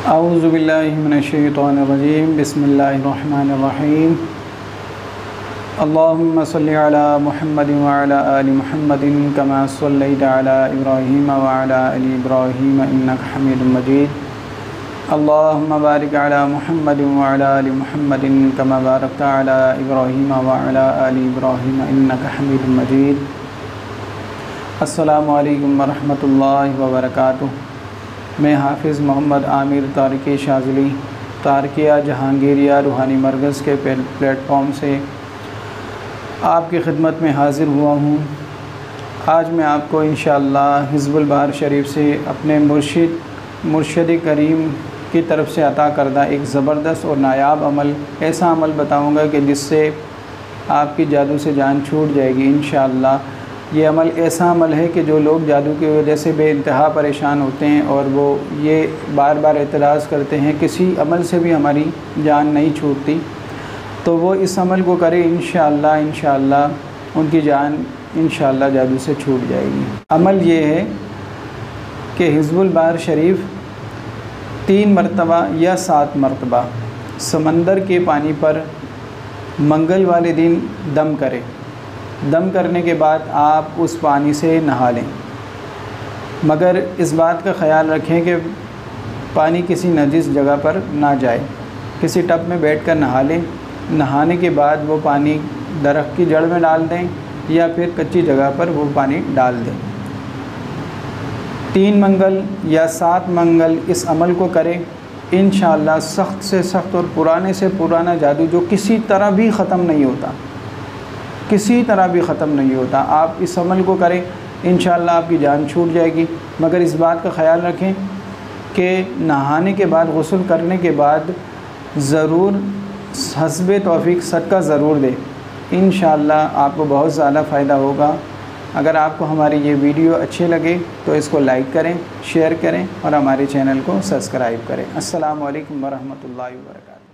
औज़ुबिल्लाहि मिनश्शैतानिर्रजीम बिस्मिल्लाहिर्रहमानिर्रहीम। अल्लाहुम्मा सल्लि अला मुहम्मदिन व अला आलि मुहम्मदिन कमा सल्लैता अला इब्राहीम व अला आलि इब्राहीम इन्नका हमीदुम मजीद। अल्लाहुम्मा बारिक अला मुहम्मदिन व अला आलि मुहम्मदिन कमा बारकता अला इब्राहीम व अला आलि इब्राहीम इन्नका हमीदुम मजीद। अस्सलामु अलैकुम व रहमतुल्लाहि व बरकातुहू। मैं हाफिज़ मोहम्मद आमिर तारिकी शाज़िली तारकिया जहांगीरिया रूहानी मरकज़ के प्लेटफॉर्म से आपकी खिदमत में हाज़िर हुआ हूँ। आज मैं आपको इंशाअल्लाह हिज़्बुल बहर शरीफ से अपने मुर्शिद करीम की तरफ से अता करदा एक ज़बरदस्त और नायाब अमल, ऐसा अमल बताऊँगा कि जिससे आपकी जादू से जान छूट जाएगी इंशाअल्लाह। ये अमल ऐसा अमल है कि जो लोग जादू की वजह से बेइंतहा परेशान होते हैं और वो ये बार बार एतराज़ करते हैं किसी अमल से भी हमारी जान नहीं छूटती, तो वो इस अमल को करें इंशाअल्लाह उनकी जान इंशाअल्लाह जादू से छूट जाएगी। अमल ये है कि हिज़्बुल बहर शरीफ 3 मरतबा या 7 मरतबा समंदर के पानी पर मंगल वाले दिन दम करें। दम करने के बाद आप उस पानी से नहा लें, मगर इस बात का ख़याल रखें कि पानी किसी नजिस जगह पर ना जाए। किसी टब में बैठकर नहा लें। नहाने के बाद वो पानी दरख्त की जड़ में डाल दें या फिर कच्ची जगह पर वो पानी डाल दें। 3 मंगल या 7 मंगल इस अमल को करें। इंशाअल्लाह सख्त से सख्त और पुराने से पुराना जादू जो किसी तरह भी ख़त्म नहीं होता, किसी तरह भी ख़त्म नहीं होता, आप इस अमल को करें इंशाअल्लाह आपकी जान छूट जाएगी। मगर इस बात का ख़याल रखें कि नहाने के बाद, गुस्ल करने के बाद ज़रूर हस्बे तौफ़ीक सदका ज़रूर दें। इंशाअल्लाह आपको बहुत ज़्यादा फ़ायदा होगा। अगर आपको हमारी ये वीडियो अच्छे लगे तो इसको लाइक करें, शेयर करें और हमारे चैनल को सब्सक्राइब करें। अस्सलामु अलैकुम व रहमतुल्लाहि व बरकातुहू।